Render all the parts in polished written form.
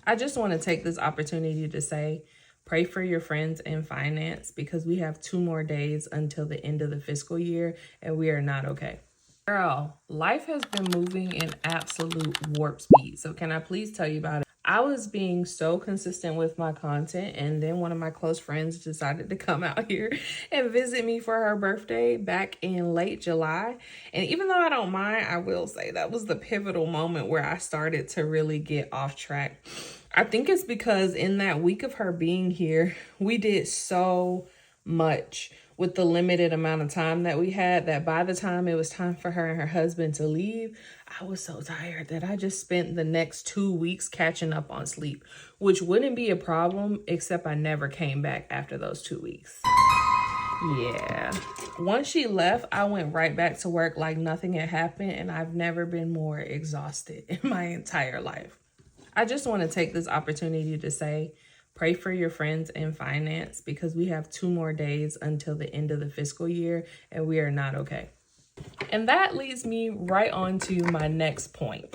I just want to take this opportunity to say, pray for your friends in finance because we have 2 more days until the end of the fiscal year and we are not okay. Girl, life has been moving in absolute warp speed. So can I please tell you about it? I was being so consistent with my content, and then one of my close friends decided to come out here and visit me for her birthday back in late July. And even though I don't mind, I will say that was the pivotal moment where I started to really get off track. I think it's because in that week of her being here, we did so much with the limited amount of time that we had that by the time it was time for her and her husband to leave, I was so tired that I just spent the next 2 weeks catching up on sleep, which wouldn't be a problem except I never came back after those 2 weeks. Yeah. Once she left, I went right back to work like nothing had happened, and I've never been more exhausted in my entire life. I just want to take this opportunity to say, pray for your friends in finance because we have 2 more days until the end of the fiscal year and we are not okay. And that leads me right on to my next point.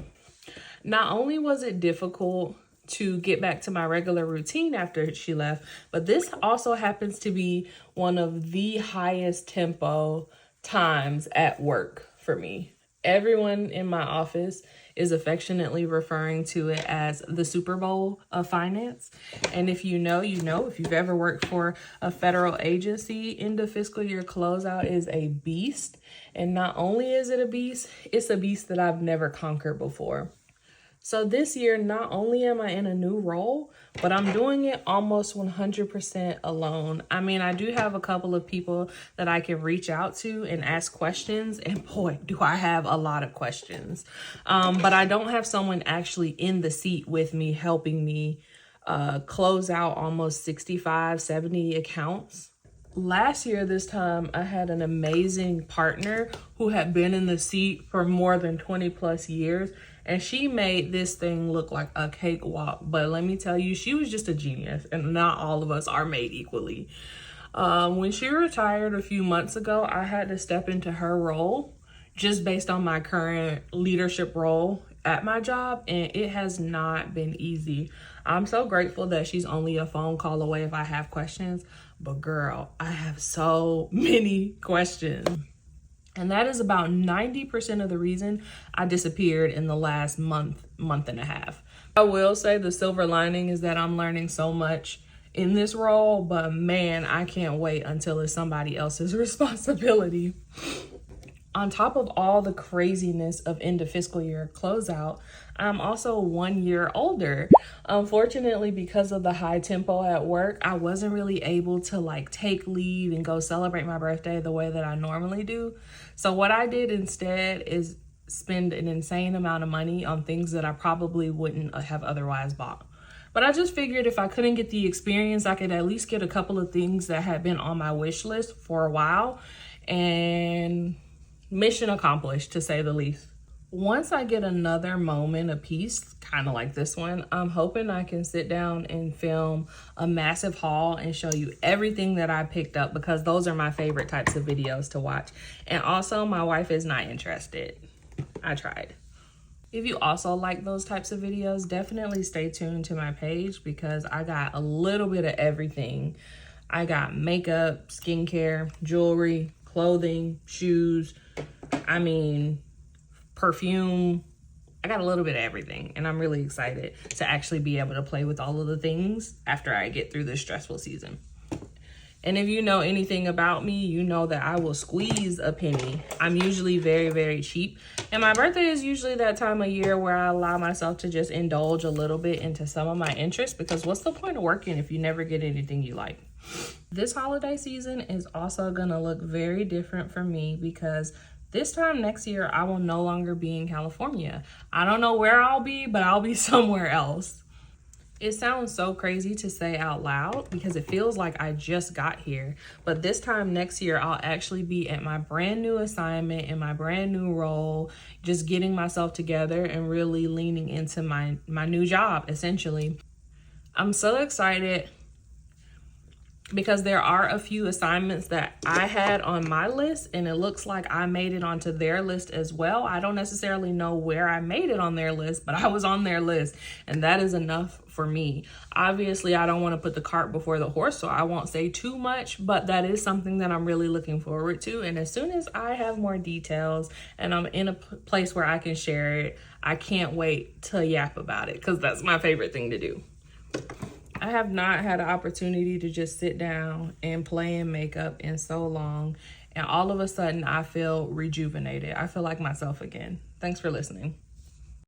Not only was it difficult to get back to my regular routine after she left, but this also happens to be one of the highest tempo times at work for me. Everyone in my office is affectionately referring to it as the Super Bowl of finance. And if you know, you know. If you've ever worked for a federal agency, end of fiscal year closeout is a beast. And not only is it a beast, it's a beast that I've never conquered before. So this year, not only am I in a new role, but I'm doing it almost 100% alone. I mean, I do have a couple of people that I can reach out to and ask questions. And boy, do I have a lot of questions. But I don't have someone actually in the seat with me, helping me close out almost 65, 70 accounts. Last year, this time, I had an amazing partner who had been in the seat for more than 20 plus years. And she made this thing look like a cakewalk. But let me tell you, she was just a genius. And not all of us are made equally. When she retired a few months ago, I had to step into her role just based on my current leadership role at my job. And it has not been easy. I'm so grateful that she's only a phone call away if I have questions. But girl, I have so many questions. And that is about 90% of the reason I disappeared in the last month and a half. I will say the silver lining is that I'm learning so much in this role, but man, I can't wait until it's somebody else's responsibility. On top of all the craziness of end of fiscal year closeout, I'm also 1 year older. Unfortunately, because of the high tempo at work, I wasn't really able to take leave and go celebrate my birthday the way that I normally do. So what I did instead is spend an insane amount of money on things that I probably wouldn't have otherwise bought. But I just figured if I couldn't get the experience, I could at least get a couple of things that had been on my wish list for a while, and mission accomplished, to say the least. Once I get another moment of peace, kind of like this one, I'm hoping I can sit down and film a massive haul and show you everything that I picked up, because those are my favorite types of videos to watch. And also, my wife is not interested. I tried. If you also like those types of videos, definitely stay tuned to my page because I got a little bit of everything. I got makeup, skincare, jewelry, clothing, shoes, perfume. I got a little bit of everything, and I'm really excited to actually be able to play with all of the things after I get through this stressful season. And if you know anything about me, you know that I will squeeze a penny. I'm usually very, very cheap. And my birthday is usually that time of year where I allow myself to just indulge a little bit into some of my interests, because what's the point of working if you never get anything you like? This holiday season is also gonna look very different for me because this time next year, I will no longer be in California. I don't know where I'll be, but I'll be somewhere else. It sounds so crazy to say out loud because it feels like I just got here. But this time next year, I'll actually be at my brand new assignment in my brand new role, just getting myself together and really leaning into my new job, essentially. I'm so excited. because there are a few assignments that I had on my list and it looks like I made it onto their list as well. I don't necessarily know where I made it on their list, but I was on their list and that is enough for me. Obviously, I don't want to put the cart before the horse, so I won't say too much, but that is something that I'm really looking forward to. And as soon as I have more details and I'm in a place where I can share it, I can't wait to yap about it because that's my favorite thing to do. I have not had an opportunity to just sit down and play in makeup in so long. And all of a sudden, I feel rejuvenated. I feel like myself again. Thanks for listening.